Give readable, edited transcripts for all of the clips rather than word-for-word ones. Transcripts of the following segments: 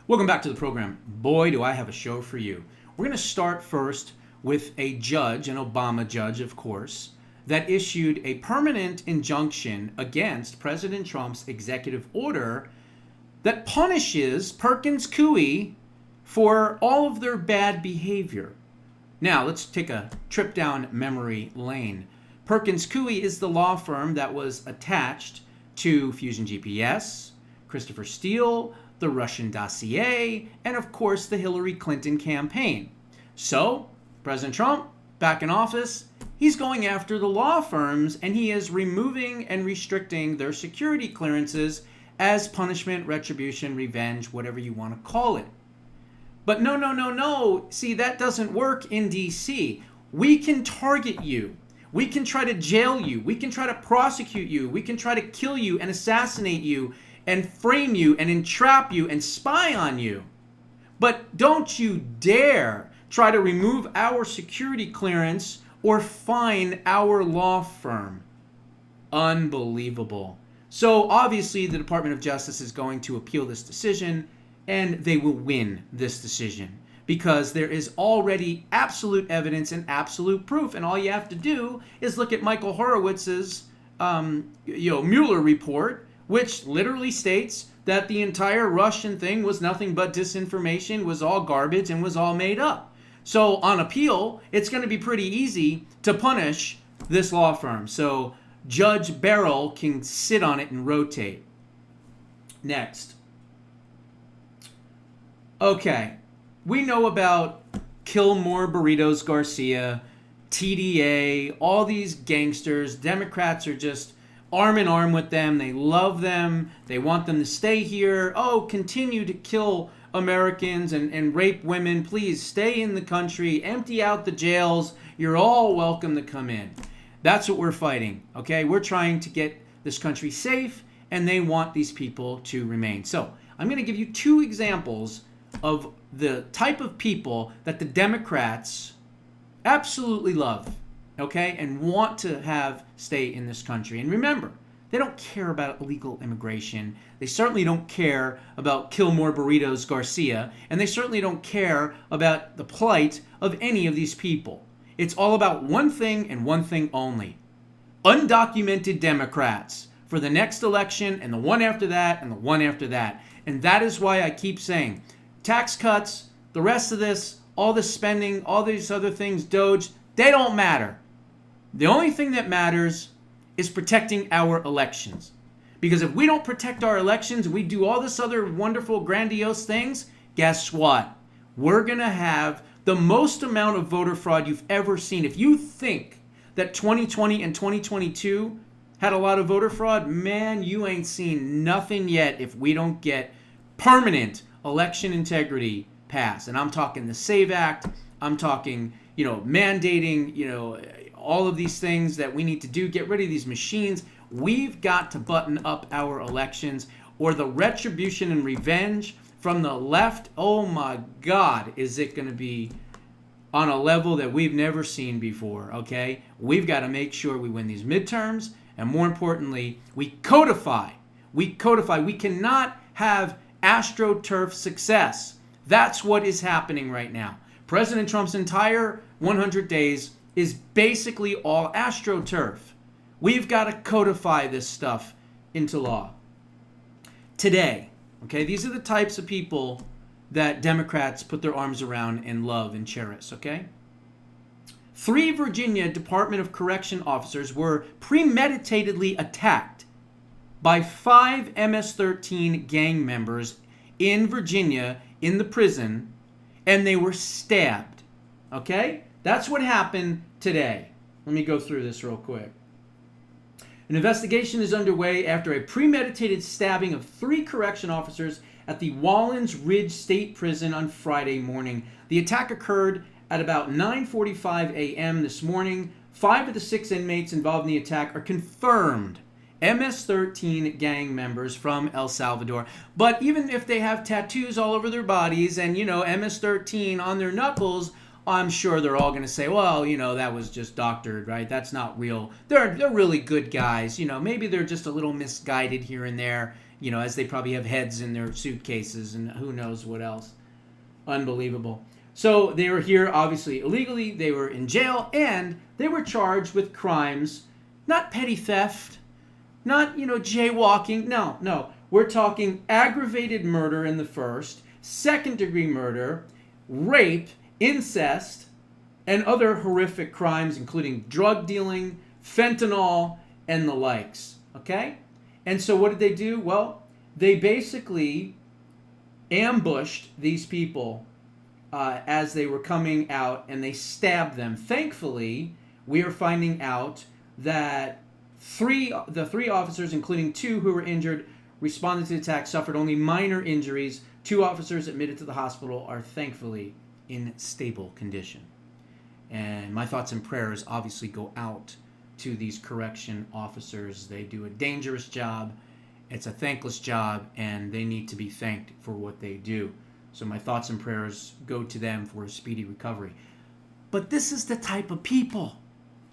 Welcome back to the program. Boy, do I have a show for you. We're going to start first with a judge, an Obama judge, of course, that issued a permanent injunction against President Trump's executive order that punishes Perkins Coie for all of their bad behavior. Now, let's take a trip down memory lane. Perkins Coie is the law firm that was attached to Fusion GPS, Christopher Steele, the Russian dossier, and of course the Hillary Clinton campaign. So, President Trump, back in office, he's going after the law firms and he is removing and restricting their security clearances as punishment, retribution, revenge, whatever you want to call it. But no. See, that doesn't work in DC. We can target you. We can try to jail you. We can try to prosecute you. We can try to kill you and assassinate you and frame you and entrap you and spy on you. But don't you dare try to remove our security clearance or fine our law firm. Unbelievable. So obviously the Department of Justice is going to appeal this decision, and they will win this decision because there is already absolute evidence and absolute proof, and all you have to do is look at Michael Horowitz's Mueller report, which literally states that the entire Russian thing was nothing but disinformation, was all garbage, and was all made up. So on appeal, it's going to be pretty easy to punish this law firm. So Judge Beryl can sit on it and rotate. Next. Okay, we know about Kill More Burritos Garcia, TDA, all these gangsters. Democrats are just arm in arm with them. They love them. They want them to stay here. Oh, continue to kill Americans and rape women. Please stay in the country. Empty out the jails. You're all welcome to come in. That's what we're fighting, okay? We're trying to get this country safe, and they want these people to remain. So I'm going to give you two examples of the type of people that the Democrats absolutely love, okay, and want to have stay in this country. And remember, they don't care about illegal immigration. They certainly don't care about Kill More Burritos Garcia, and they certainly don't care about the plight of any of these people. It's all about one thing and one thing only. Undocumented Democrats for the next election and the one after that and the one after that. And that is why I keep saying tax cuts, the rest of this, all this spending, all these other things, Doge, they don't matter. The only thing that matters is protecting our elections. Because if we don't protect our elections, we do all this other wonderful, grandiose things, guess what? We're going to have the most amount of voter fraud you've ever seen. If you think that 2020 and 2022 had a lot of voter fraud, man, you ain't seen nothing yet if we don't get permanent election integrity passed. And I'm talking the SAVE Act. I'm talking, mandating, all of these things that we need to do. Get rid of these machines. We've got to button up our elections, or the retribution and revenge from the left, oh my God, is it going to be on a level that we've never seen before, okay? We've got to make sure we win these midterms, and more importantly, we codify. We cannot have AstroTurf success. That's what is happening right now. President Trump's entire 100 days is basically all AstroTurf. We've got to codify this stuff into law. Today, okay, these are the types of people that Democrats put their arms around and love and cherish, okay? 3 Virginia Department of Correction officers were premeditatedly attacked by 5 MS-13 gang members in Virginia in the prison, and they were stabbed, okay? That's what happened today. Let me go through this real quick. An investigation is underway after a premeditated stabbing of 3 correction officers at the Wallens Ridge State Prison on Friday morning. The attack occurred at about 9:45 a.m. this morning. 5 of the 6 inmates involved in the attack are confirmed MS-13 gang members from El Salvador. But even if they have tattoos all over their bodies and, MS-13 on their knuckles, I'm sure they're all going to say, well, that was just doctored, right? That's not real. They're really good guys. Maybe they're just a little misguided here and there. as they probably have heads in their suitcases and who knows what else. Unbelievable. So they were here, obviously, illegally. They were in jail, and they were charged with crimes, not petty theft, not, jaywalking. No. We're talking aggravated murder in the first, second-degree murder, rape, incest, and other horrific crimes, including drug dealing, fentanyl, and the likes. Okay? And so what did they do? Well, they basically ambushed these people as they were coming out, and they stabbed them. Thankfully, we are finding out that the three officers, including two who were injured, responding to the attack, suffered only minor injuries. 2 officers admitted to the hospital are thankfully in stable condition. And my thoughts and prayers obviously go out to these correction officers. They do a dangerous job. It's a thankless job, and they need to be thanked for what they do. So my thoughts and prayers go to them for a speedy recovery. But this is the type of people.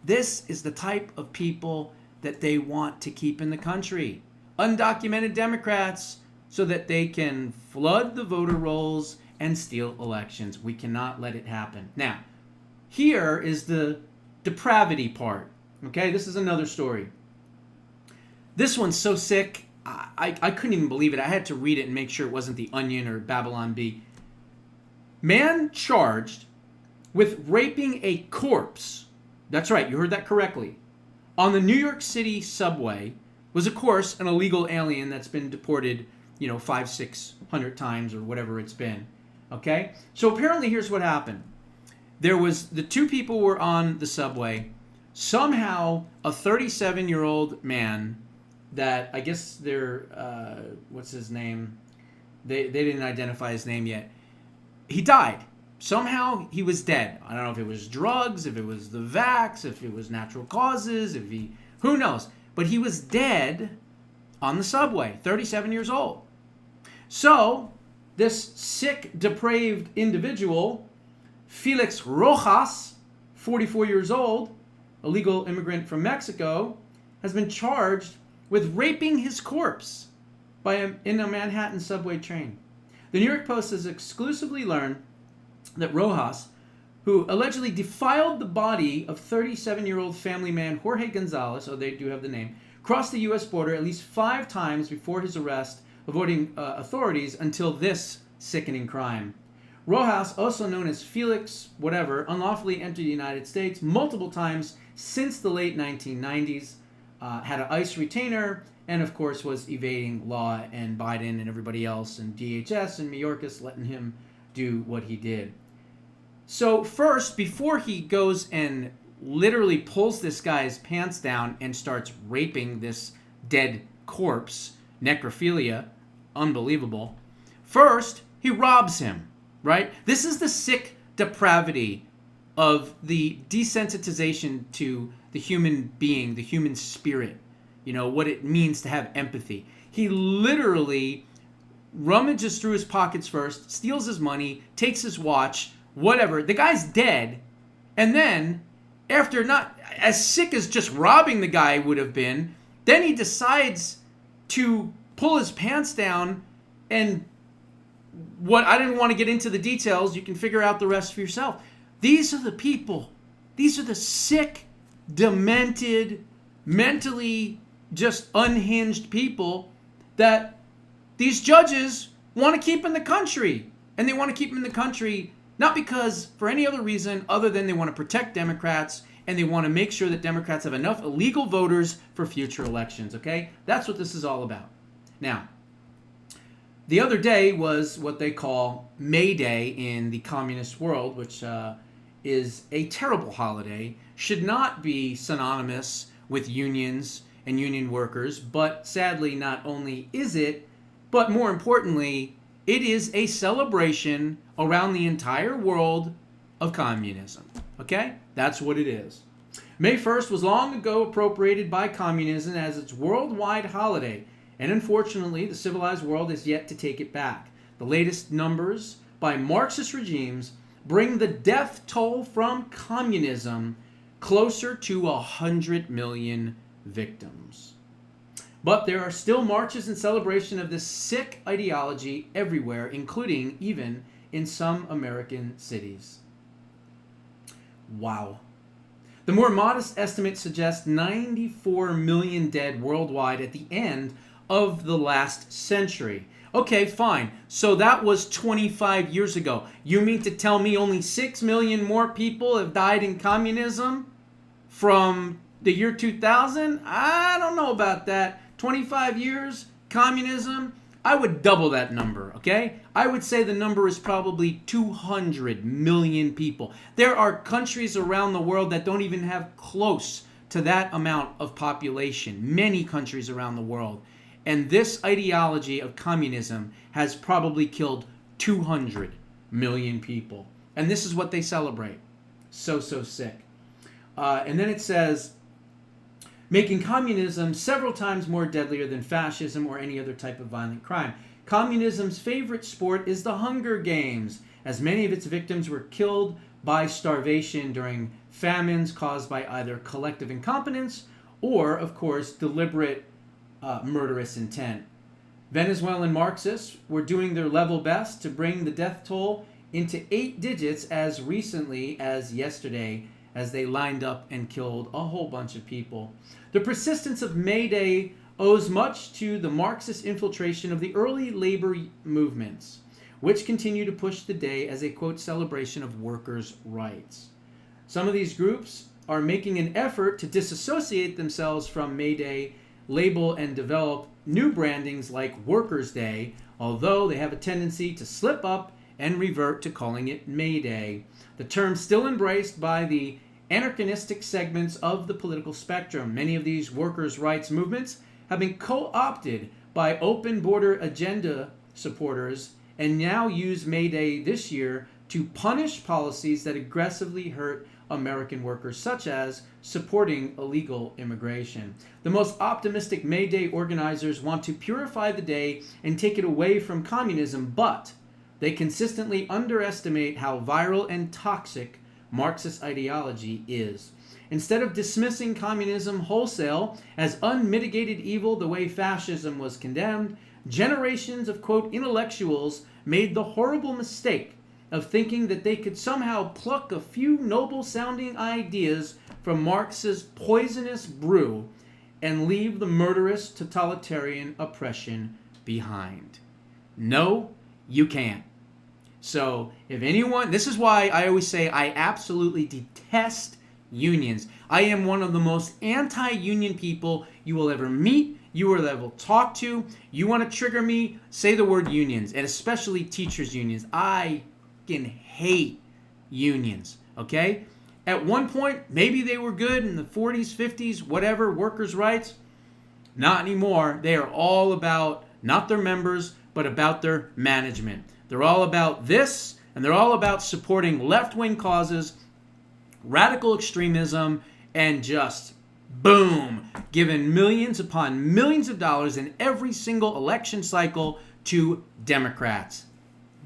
This is the type of people that they want to keep in the country. Undocumented Democrats, so that they can flood the voter rolls and steal elections. We cannot let it happen. Now, here is the depravity part. Okay, this is another story. This one's so sick, I couldn't even believe it. I had to read it and make sure it wasn't The Onion or Babylon Bee. Man charged with raping a corpse. That's right, you heard that correctly. On the New York City subway was, of course, an illegal alien that's been deported, 500-600 times or whatever it's been. Okay? So apparently here's what happened. The 2 people were on the subway. Somehow a 37-year-old man that, I guess they're, what's his name? They didn't identify his name yet. He died. Somehow he was dead. I don't know if it was drugs, if it was the vax, if it was natural causes, who knows. But he was dead on the subway, 37 years old. So this sick, depraved individual, Felix Rojas, 44 years old, a legal immigrant from Mexico, has been charged with raping his corpse in a Manhattan subway train. The New York Post has exclusively learned that Rojas, who allegedly defiled the body of 37-year-old family man Jorge Gonzalez, they do have the name, crossed the U.S. border at least 5 times before his arrest, avoiding authorities until this sickening crime. Rojas, also known as Felix whatever, unlawfully entered the United States multiple times since the late 1990s, had an ICE retainer, and of course was evading law and Biden and everybody else and DHS and Mayorkas letting him do what he did. So first, before he goes and literally pulls this guy's pants down and starts raping this dead corpse, necrophilia, unbelievable. First, he robs him, right? This is the sick depravity of the desensitization to the human being, the human spirit, what it means to have empathy. He literally rummages through his pockets first, steals his money, takes his watch, whatever. The guy's dead. And then, after not as sick as just robbing the guy would have been, then he decides to pull his pants down and I didn't want to get into the details. You can figure out the rest for yourself. These are the people. These are the sick, demented, mentally just unhinged people that these judges want to keep in the country. And they want to keep them in the country not because for any other reason other than they want to protect Democrats and they want to make sure that Democrats have enough illegal voters for future elections, okay? That's what this is all about. Now, the other day was what they call May Day in the communist world, which is a terrible holiday, should not be synonymous with unions and union workers, but sadly not only is it, but more importantly, it is a celebration around the entire world of communism. Okay? That's what it is. May 1st was long ago appropriated by communism as its worldwide holiday, and unfortunately, the civilized world has yet to take it back. The latest numbers by Marxist regimes bring the death toll from communism closer to 100 million victims. But there are still marches in celebration of this sick ideology everywhere, including even in some American cities. Wow. The more modest estimate suggests 94 million dead worldwide at the end of the last century. Okay, fine. So that was 25 years ago. You mean to tell me only 6 million more people have died in communism from the year 2000? I don't know about that. 25 years, communism, I would double that number, okay? I would say the number is probably 200 million people. There are countries around the world that don't even have close to that amount of population. Many countries around the world. And this ideology of communism has probably killed 200 million people. And this is what they celebrate. So sick. And then it says, making communism several times more deadlier than fascism or any other type of violent crime. Communism's favorite sport is the Hunger Games, as many of its victims were killed by starvation during famines caused by either collective incompetence or, of course, deliberate murderous intent. Venezuelan Marxists were doing their level best to bring the death toll into 8 digits as recently as yesterday, as they lined up and killed a whole bunch of people. The persistence of May Day owes much to the Marxist infiltration of the early labor movements, which continue to push the day as a, quote, celebration of workers' rights. Some of these groups are making an effort to disassociate themselves from May Day label and develop new brandings like Workers' Day, although they have a tendency to slip up and revert to calling it May Day. The term still embraced by the anarchistic segments of the political spectrum. Many of these workers' rights movements have been co-opted by open border agenda supporters and now use May Day this year to punish policies that aggressively hurt American workers, such as supporting illegal immigration. The most optimistic May Day organizers want to purify the day and take it away from communism, but they consistently underestimate how viral and toxic Marxist ideology is. Instead of dismissing communism wholesale as unmitigated evil the way fascism was condemned, generations of, quote, intellectuals made the horrible mistake of thinking that they could somehow pluck a few noble-sounding ideas from Marx's poisonous brew and leave the murderous totalitarian oppression behind. No, you can't. So if anyone, this is why I always say I absolutely detest unions. I am one of the most anti-union people you will ever meet, you will ever talk to. You want to trigger me, say the word unions, and especially teachers' unions. I fucking hate unions, okay? At one point, maybe they were good in the 40s, 50s, whatever, workers' rights. Not anymore. They are all about, not their members, but about their management. They're all about this, and they're all about supporting left-wing causes, radical extremism, and just, boom, giving millions upon millions of dollars in every single election cycle to Democrats.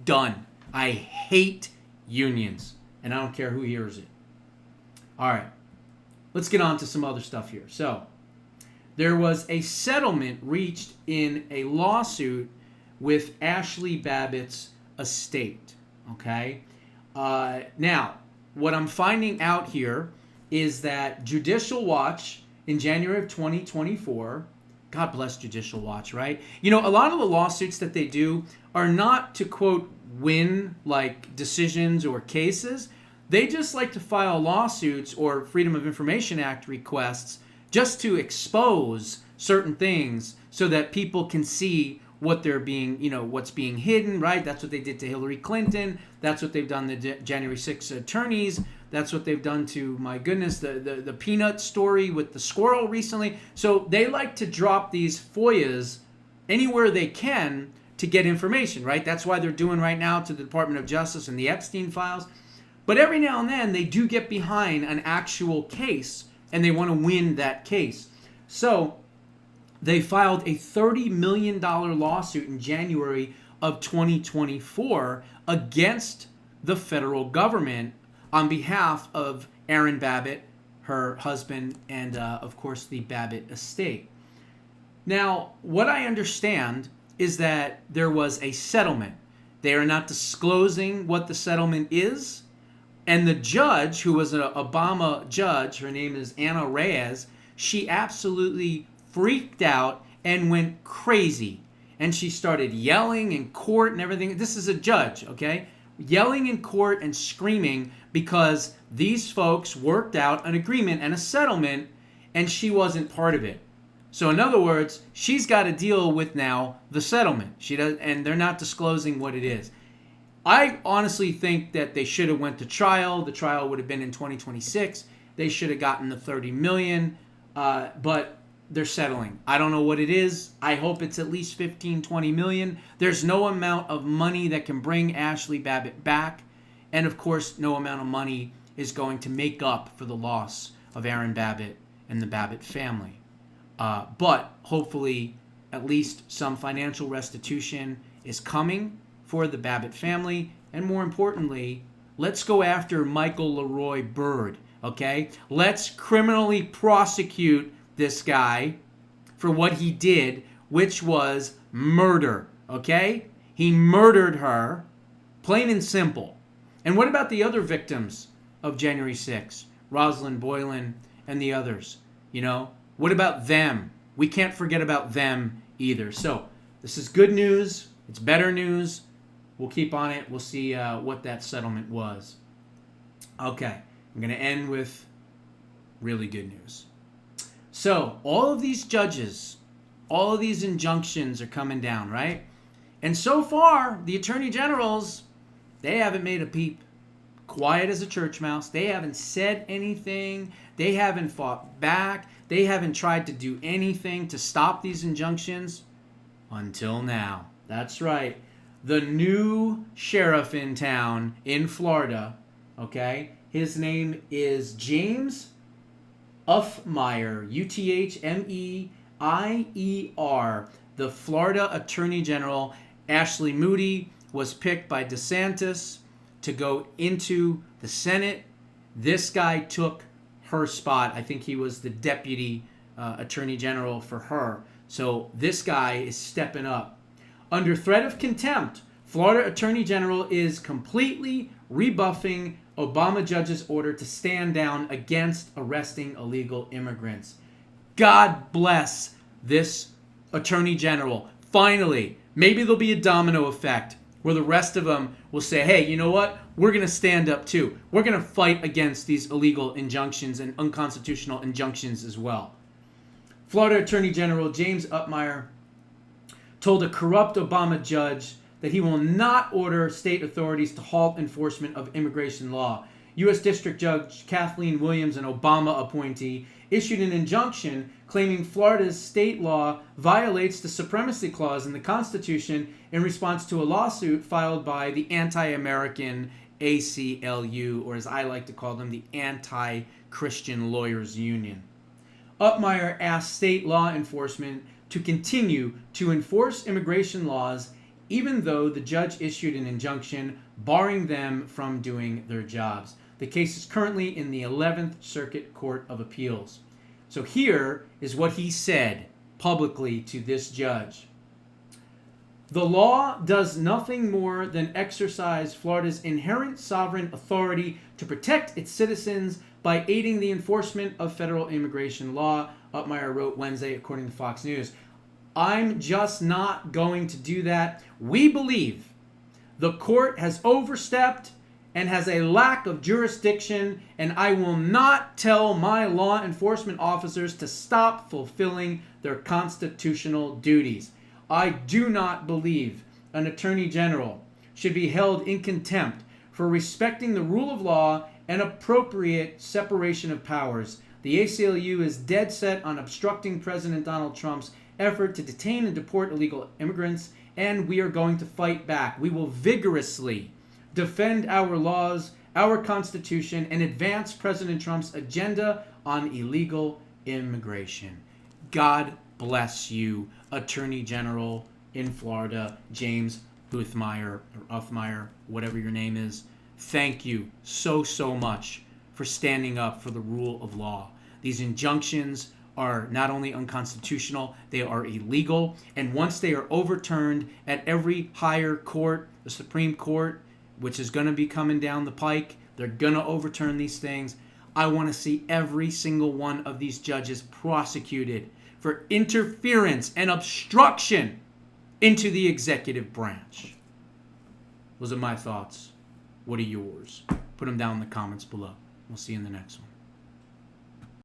Done. I hate unions, and I don't care who hears it. All right, let's get on to some other stuff here. So, there was a settlement reached in a lawsuit with Ashley Babbitt's estate, okay? Now, what I'm finding out here is that Judicial Watch in January of 2024, God bless Judicial Watch, right? You know, a lot of the lawsuits that they do are not to, quote, win, like, decisions or cases. They just like to file lawsuits or Freedom of Information Act requests just to expose certain things so that people can see what they're being, you know, what's being hidden, right? That's what they did to Hillary Clinton. That's what they've done to January 6 attorneys. That's what they've done to, my goodness, the peanut story with the squirrel recently. So they like to drop these FOIAs anywhere they can to get information, right? That's why they're doing right now to the Department of Justice and the Epstein files. But every now and then they do get behind an actual case and they want to win that case. So they filed a $30 million lawsuit in January of 2024 against the federal government on behalf of Erin Babbitt, her husband, and of course the Babbitt estate. Now, what I understand is that there was a settlement. They are not disclosing what the settlement is. And the judge, who was an Obama judge, her name is Anna Reyes, she absolutely freaked out and went crazy. And she started yelling in court and everything. This is a judge, okay? Yelling in court and screaming because these folks worked out an agreement and a settlement and she wasn't part of it. So in other words, she's got to deal with now the settlement. She does, and they're not disclosing what it is. I honestly think that they should have went to trial. The trial would have been in 2026. They should have gotten the $30 million, but they're settling. I don't know what it is. I hope it's at least 15, 20 million. There's no amount of money that can bring Ashley Babbitt back. And of course, no amount of money is going to make up for the loss of Aaron Babbitt and the Babbitt family. But hopefully, at least some financial restitution is coming for the Babbitt family. And more importantly, let's go after Michael Leroy Bird, okay? Let's criminally prosecute this guy for what he did, which was murder, okay? He murdered her, plain and simple. And what about the other victims of January 6th? Rosalind Boylan and the others, you know? What about them? We can't forget about them either. So this is good news. It's better news. We'll keep on it. We'll see what that settlement was. Okay, I'm going to end with really good news. So all of these judges, all of these injunctions are coming down, right? And so far, the attorney generals, they haven't made a peep. Quiet as a church mouse. They haven't said anything. They haven't fought back. They haven't tried to do anything to stop these injunctions until now. That's right. The new sheriff in town in Florida, okay? His name is James Uthmeier, Uthmeier, the Florida Attorney General. Ashley Moody was picked by DeSantis to go into the Senate. This guy took her spot. I think he was the deputy attorney general for her. So this guy is stepping up. Under threat of contempt, Florida Attorney General is completely rebuffing Obama judge's order to stand down against arresting illegal immigrants. God bless this Attorney General. Finally, maybe there'll be a domino effect where the rest of them will say, hey, you know what? We're going to stand up too. We're going to fight against these illegal injunctions and unconstitutional injunctions as well. Florida Attorney General James Uthmeier told a corrupt Obama judge that he will not order state authorities to halt enforcement of immigration law. U.S. District Judge Kathleen Williams, an Obama appointee, issued an injunction claiming Florida's state law violates the Supremacy Clause in the Constitution in response to a lawsuit filed by the anti-American ACLU, or as I like to call them, the Anti-Christian Lawyers Union. Uthmeier asked state law enforcement to continue to enforce immigration laws even though the judge issued an injunction barring them from doing their jobs. The case is currently in the 11th Circuit Court of Appeals. So here is what he said publicly to this judge. The law does nothing more than exercise Florida's inherent sovereign authority to protect its citizens by aiding the enforcement of federal immigration law, Uthmeier wrote Wednesday, according to Fox News. I'm just not going to do that. We believe the court has overstepped and has a lack of jurisdiction, and I will not tell my law enforcement officers to stop fulfilling their constitutional duties. I do not believe an attorney general should be held in contempt for respecting the rule of law and appropriate separation of powers. The ACLU is dead set on obstructing President Donald Trump's effort to detain and deport illegal immigrants, and we are going to fight back. We will vigorously defend our laws, our Constitution, and advance President Trump's agenda on illegal immigration. God bless you, Attorney General in Florida, James Uthmeier, whatever your name is. Thank you so much for standing up for the rule of law. These injunctions are not only unconstitutional, they are illegal. And once they are overturned at every higher court, the Supreme Court, which is going to be coming down the pike, they're going to overturn these things. I want to see every single one of these judges prosecuted for interference and obstruction into the executive branch. Those are my thoughts. What are yours? Put them down in the comments below. We'll see you in the next one.